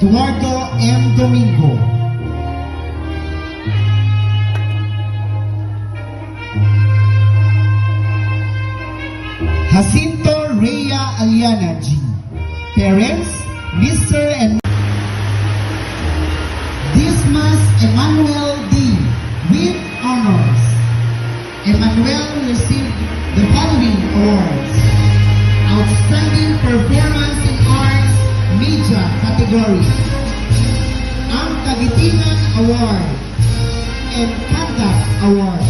Eduardo M. Domingo. Jacinto Rhea Aliana G. Parents, Mr. and Dismas Emmanuel D. with honors. Emmanuel received the following awards: Outstanding Performance in Arts Media category, ang Kagitingan Award, and Conduct Award.